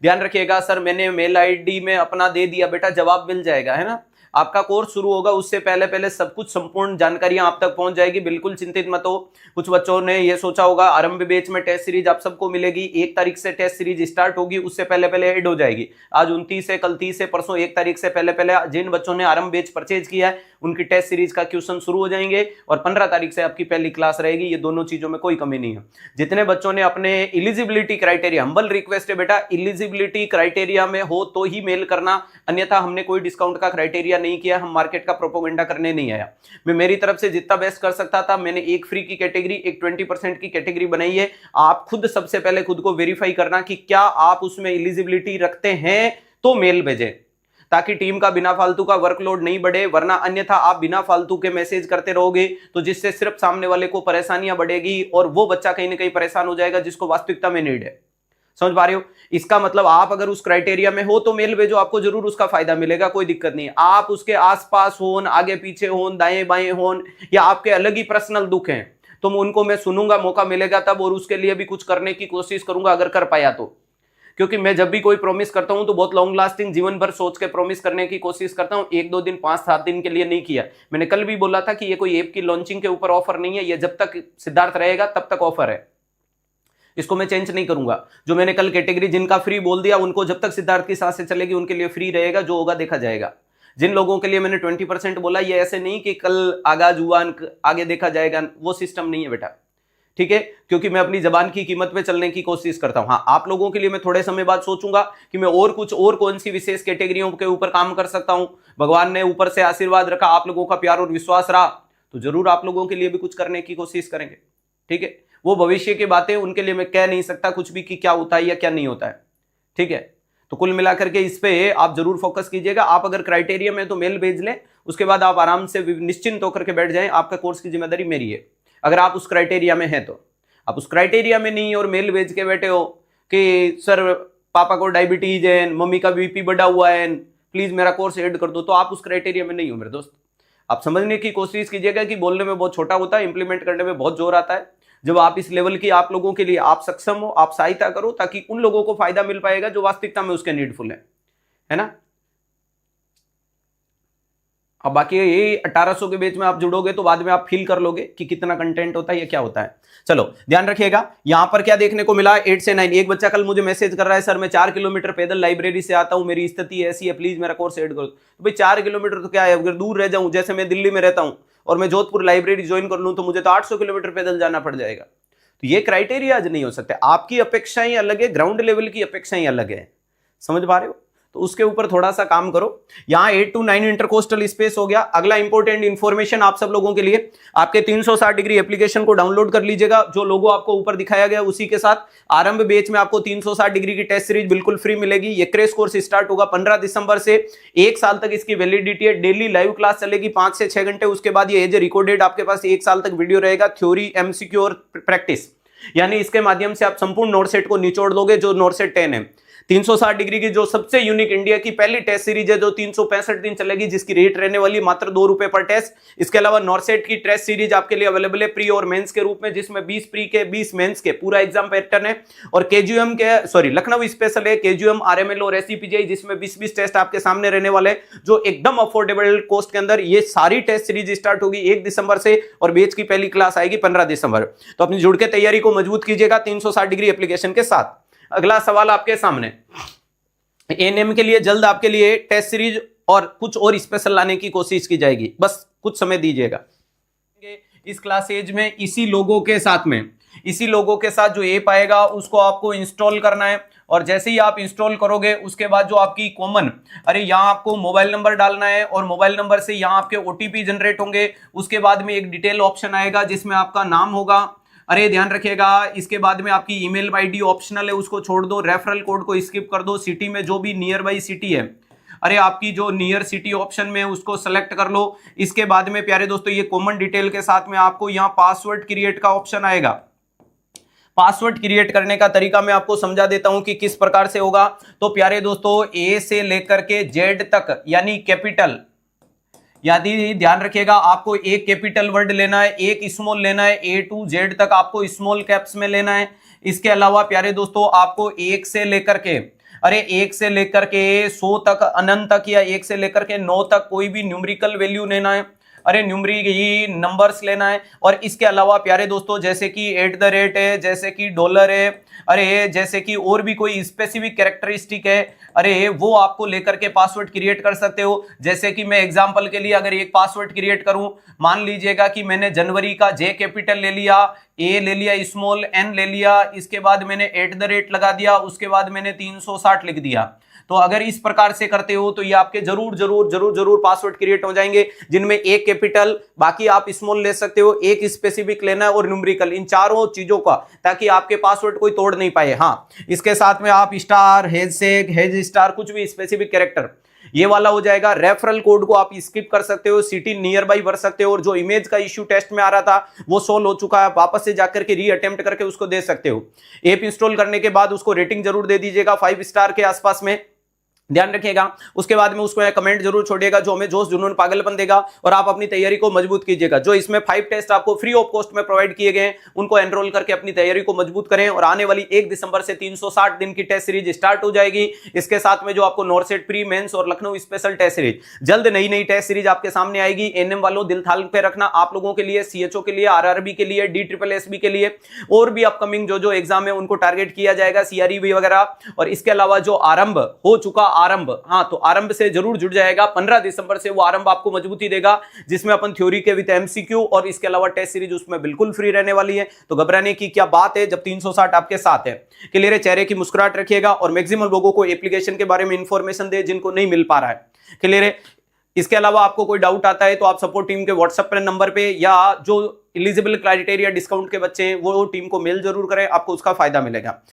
ध्यान रखिएगा सर मैंने मेल आईडी में अपना दे दिया, बेटा जवाब मिल जाएगा, है ना। आपका कोर्स शुरू होगा उससे पहले पहले सब कुछ संपूर्ण जानकारियां आप तक पहुंच जाएगी, बिल्कुल चिंतित मत हो। कुछ बच्चों ने ये सोचा होगा आरंभ बैच में टेस्ट सीरीज आप सबको मिलेगी, 1 तारीख से टेस्ट सीरीज स्टार्ट होगी, उससे पहले पहले ऐड हो जाएगी। आज 29 है, कल 30 है, परसों 1 तारीख से पहले पहले जिन बच्चों ने आरंभ बैच परचेज किया है उनकी टेस्ट सीरीज का क्वेश्चन शुरू हो जाएंगे और 15 तारीख से आपकी पहली क्लास रहेगी। ये दोनों चीजों में कोई कमी नहीं है। जितने बच्चों ने अपने एलिजिबिलिटी क्राइटेरिया, हम्बल रिक्वेस्ट है बेटा, एलिजिबिलिटी क्राइटेरिया में हो तो ही मेल करना, अन्यथा हमने कोई डिस्काउंट का क्राइटेरिया नहीं किया, हम मार्केट का प्रोपोगेंडा करने नहीं आया। मैं मेरी तरफ से जितना बेस्ट कर सकता था मैंने एक फ्री की कैटेगरी, एक 20% की कैटेगरी बनाई है। आप खुद सबसे पहले खुद को वेरीफाई करना कि क्या आप उसमें एलिजिबिलिटी रखते हैं तो मेल भेजें, ताकि टीम का बिना फालतू का वर्कलोड नहीं बढ़े, वरना अन्यथा आप बिना फालतू के मैसेज करते रहोगे तो जिससे सिर्फ सामने वाले को परेशानियां बढ़ेगी और वो बच्चा कहीं ना कहीं परेशान हो जाएगा जिसको वास्तविकता में नीड है। समझ पा रहे हो? इसका मतलब आप अगर उस क्राइटेरिया में हो तो मेल भेजो, आपको जरूर उसका फायदा मिलेगा, कोई दिक्कत नहीं। आप उसके आसपास हो, आगे पीछे हो, दाएं बाएं हो, या आपके अलग ही पर्सनल दुख हैं तो उनको मैं सुनूंगा, मौका मिलेगा तब, और उसके लिए भी कुछ करने की कोशिश करूंगा अगर कर पाया तो। क्योंकि मैं जब भी कोई प्रॉमिस करता हूं तो बहुत लॉन्ग लास्टिंग जीवन भर सोच के प्रॉमिस करने की कोशिश करता हूं, 1-2 दिन 5-7 दिन के लिए नहीं किया। मैंने कल भी बोला था कि ये कोई ऐप की लॉन्चिंग के ऊपर ऑफर नहीं है, ये जब तक सिद्धार्थ रहेगा तब तक ऑफर है, इसको मैं चेंज नहीं करूंगा। जो मैंने कल कैटेगरी जिनका फ्री बोल दिया उनको जब तक सिद्धार्थ की सांसें चलेगी उनके लिए फ्री रहेगा, जो होगा देखा जाएगा। जिन लोगों के लिए मैंने 20% बोला, ये ऐसे नहीं कि कल आगाज हुआ आगे देखा जाएगा, वो सिस्टम नहीं है बेटा, ठीक है। क्योंकि मैं अपनी जबान की कीमत पे चलने की कोशिश करता हूं। हाँ, आप लोगों के लिए मैं थोड़े समय बाद सोचूंगा कि मैं और कुछ और कौन सी विशेष कैटेगरियों के ऊपर काम कर सकता हूं। भगवान ने ऊपर से आशीर्वाद रखा, आप लोगों का प्यार और विश्वास रहा तो जरूर आप लोगों के लिए भी कुछ करने की कोशिश करेंगे, ठीक है। वो भविष्य की बातें, उनके लिए मैं कह नहीं सकता कुछ भी कि क्या होता है या क्या नहीं होता है, ठीक है। तो कुल मिलाकर के इस पे आप जरूर फोकस कीजिएगा। आप अगर क्राइटेरिया में तो मेल भेज लें, उसके बाद आप आराम से निश्चिंत होकर के बैठ जाएं, आपका कोर्स की जिम्मेदारी मेरी है। अगर आप उस क्राइटेरिया में हैं तो, आप उस क्राइटेरिया में नहीं और मेल भेज के बैठे हो कि सर पापा को डायबिटीज है, मम्मी का बीपी बढ़ा हुआ है, प्लीज मेरा कोर्स ऐड कर दो, तो आप उस क्राइटेरिया में नहीं हो मेरे दोस्त। आप समझने की कोशिश कीजिएगा कि बोलने में बहुत छोटा होता है, इंप्लीमेंट करने में बहुत जोर आता है। जब आप इस लेवल की, आप लोगों के लिए आप सक्षम हो, आप सहायता करो ताकि उन लोगों को फायदा मिल पाएगा जो वास्तविकता में उसके नीडफुल है ना। अब बाकी ये 1800 के बेच में आप जुड़ोगे तो बाद में आप फील कर लोगे कि कितना कंटेंट होता है, ये क्या होता है। चलो ध्यान रखिएगा। यहां पर क्या देखने को मिला, 8 से 9। एक बच्चा कल मुझे मैसेज कर रहा है, सर मैं 4 किलोमीटर पैदल लाइब्रेरी से आता हूं, मेरी स्थिति ऐसी है, प्लीज मेरा कोर्स ऐड करो। तो भाई 4 किलोमीटर तो क्या है, अगर दूर रह जाऊं, जैसे मैं दिल्ली में रहता हूं और मैं जोधपुर लाइब्रेरी ज्वाइन कर लूं तो मुझे तो 800 किलोमीटर पैदल जाना पड़ जाएगा। तो ये क्राइटेरिया आज नहीं हो सकते। आपकी अपेक्षाएं अलग है, ग्राउंड लेवल की अपेक्षाएं अलग है, समझ पा रहे हो? तो उसके ऊपर थोड़ा सा काम करो। यहां 8 to 9 इंटरकोस्टल स्पेस हो गया। अगला इंपॉर्टेंट इंफॉर्मेशन आप सब लोगों के लिए, आपके 360 डिग्री एप्लीकेशन को डाउनलोड कर लीजिएगा, जो लोगो आपको ऊपर दिखाया गया उसी के साथ। आरंभ बैच में आपको 360 डिग्री की टेस्ट सीरीज बिल्कुल फ्री मिलेगी। ये क्रैश कोर्स स्टार्ट होगा 15 दिसंबर से, 1 साल तक इसकी वैलिडिटी है। डेली लाइव क्लास चलेगी 5 से 6 घंटे, उसके बाद ये एज रिकॉर्डेड आपके पास 1 साल तक वीडियो रहेगा, थ्योरी, एमसीक्यू और प्रैक्टिस। यानी इसके माध्यम से आप संपूर्ण नोरसेट को निचोड़ दोगे, जो नोरसेट 10 है। 360 डिग्री की जो सबसे यूनिक इंडिया की पहली टेस्ट सीरीज है, जो 365 दिन चलेगी, जिसकी रेट रहने वाली मात्र 2 रुपए पर टेस्ट। इसके अलावा नॉर्सेट की टेस्ट सीरीज आपके लिए अवेलेबल है प्री और मेंस के रूप में, जिसमें 20 प्री के 20 मेंस के पूरा एग्जाम पैटर्न है। और केजीएम के, सॉरी, लखनऊ स्पेशल है, केजीएम, आरएमएल और एसईपीजीआई, जिसमें 20-20 टेस्ट आपके सामने रहने वाले, जो एकदम अफोर्डेबल कॉस्ट के अंदर ये सारी टेस्ट सीरीज स्टार्ट होगी 1 दिसंबर से, और बैच की पहली क्लास आएगी 15 दिसंबर। तो अपनी जुड़ के तैयारी को मजबूत कीजिएगा 360 डिग्री एप्लीकेशन के साथ। अगला सवाल आपके सामने, एएनएम के लिए जल्द आपके लिए टेस्ट सीरीज और कुछ और स्पेशल लाने की कोशिश की जाएगी, बस कुछ समय दीजिएगा। इस क्लास एज में इसी लोगों के साथ में, इसी लोगों के साथ जो ऐप आएगा उसको आपको इंस्टॉल करना है। और जैसे ही आप इंस्टॉल करोगे उसके बाद जो आपकी कॉमन, अरे यहाँ आपको मोबाइल नंबर डालना है और मोबाइल नंबर से यहाँ आपके ओटीपी जनरेट होंगे। उसके बाद में एक डिटेल ऑप्शन आएगा जिसमें आपका नाम होगा, अरे ध्यान रखिएगा। इसके बाद में आपकी ईमेल आईडी ऑप्शनल है, उसको छोड़ दो। रेफरल कोड को स्किप कर दो। सिटी में जो भी नियर बाई सिटी है, अरे आपकी जो नियर सिटी ऑप्शन में है उसको सेलेक्ट कर लो। इसके बाद में प्यारे दोस्तों ये कॉमन डिटेल के साथ में आपको यहाँ पासवर्ड क्रिएट का ऑप्शन आएगा। पासवर्ड क्रिएट करने का तरीका मैं आपको समझा देता हूं कि किस प्रकार से होगा। तो प्यारे दोस्तों ए से लेकर के जेड तक, यानी कैपिटल, यदि ध्यान रखिएगा आपको एक कैपिटल वर्ड लेना है, एक स्मॉल लेना है, ए टू जेड तक आपको स्मॉल कैप्स में लेना है। इसके अलावा प्यारे दोस्तों आपको एक से लेकर के, अरे 1 से लेकर के 100 तक, अनंत तक, या 1 से लेकर के 9 तक कोई भी न्यूमेरिकल वैल्यू लेना है, अरे न्यूमरी नंबर्स लेना है। और इसके अलावा प्यारे दोस्तों जैसे कि एट द रेट है, जैसे कि डॉलर है, अरे जैसे कि और भी कोई स्पेसिफिक कैरेक्टरिस्टिक है, अरे वो आपको लेकर के पासवर्ड क्रिएट कर सकते हो। जैसे कि मैं एग्जांपल के लिए अगर एक पासवर्ड क्रिएट करूं, मान लीजिएगा कि मैंने जनवरी का जे कैपिटल ले लिया, ए ले लिया, स्मॉल एन ले लिया, इसके बाद मैंने एट द रेट लगा दिया, उसके बाद मैंने 360 लिख दिया। तो अगर इस प्रकार से करते हो तो ये आपके जरूर जरूर जरूर जरूर पासवर्ड क्रिएट हो जाएंगे, जिनमें एक कैपिटल, बाकी आप स्मॉल ले सकते हो, एक स्पेसिफिक लेना है और न्यूमेरिकल, इन चारों चीजों का, ताकि आपके पासवर्ड कोई तोड़ नहीं पाए। हाँ, इसके साथ में आप स्टार, हेज सेग, हेज स्टार, कुछ भी स्पेसिफिक कैरेक्टर, ये वाला हो जाएगा। रेफरल कोड को आप स्किप कर सकते हो, सिटी नियर बाई भर सकते हो, और जो इमेज का इश्यू टेस्ट में आ रहा था वो सोल्व हो चुका है, वापस से जाकर के री अटेम्प्ट करके उसको दे सकते हो। ऐप इंस्टॉल करने के बाद उसको रेटिंग जरूर दे दीजिएगा 5 स्टार के आसपास में, ध्यान रखिएगा। उसके बाद में उसको कमेंट जरूर छोड़िएगा जो हमें जोश जुनून पागलपन देगा, और आप अपनी तैयारी को मजबूत कीजिएगा। जो इसमें 5 टेस्ट आपको फ्री ऑफ कॉस्ट में प्रोवाइड किए गए, उनको एनरोल करके अपनी तैयारी को मजबूत करें। और आने वाली 1 दिसंबर से 360 दिन की टेस्ट सीरीज स्टार्ट हो जाएगी। इसके साथ में जो आपको नॉर्सेट प्री, मेंस और लखनऊ स्पेशल टेस्ट सीरीज, जल्द नई नई टेस्ट सीरीज आपके सामने आएगी। एनएम वालों दिल थाल पे रखना, आप लोगों के लिए, सीएचओ के लिए, आरआरबी के लिए, DSSB के लिए, और भी अपकमिंग जो एग्जाम है उनको टारगेट किया जाएगा, CREB वगैरह। और इसके अलावा जो आरंभ हो चुका, आरंभ, हाँ, तो आरंभ से जरूर जुड़ जाएगा। 15 दिसंबर से वो आरंभ आपको मजबूती देगा, जिसमें अपन थ्योरी के विद MCQ और इसके अलावा टेस्ट सीरीज उसमें बिल्कुल फ्री रहने वाली है। तो घबराने की क्या बात है जब 360 आपके साथ है। क्लियर है? चेहरे की मुस्कुराहट रखिएगा और मैक्सिमम लोगों को एप्लीकेशन के बारे में इंफॉर्मेशन दे जिनको नहीं मिल पा रहा है। क्लियर है? इसके अलावा आपको कोई डाउट आता है तो आप सपोर्ट टीम के व्हाट्सएप पर नंबर पे, या जो एलिजिबल क्राइटेरिया डिस्काउंट के बच्चे हैं वो टीम को मेल जरूर करें, आपको उसका फायदा मिलेगा।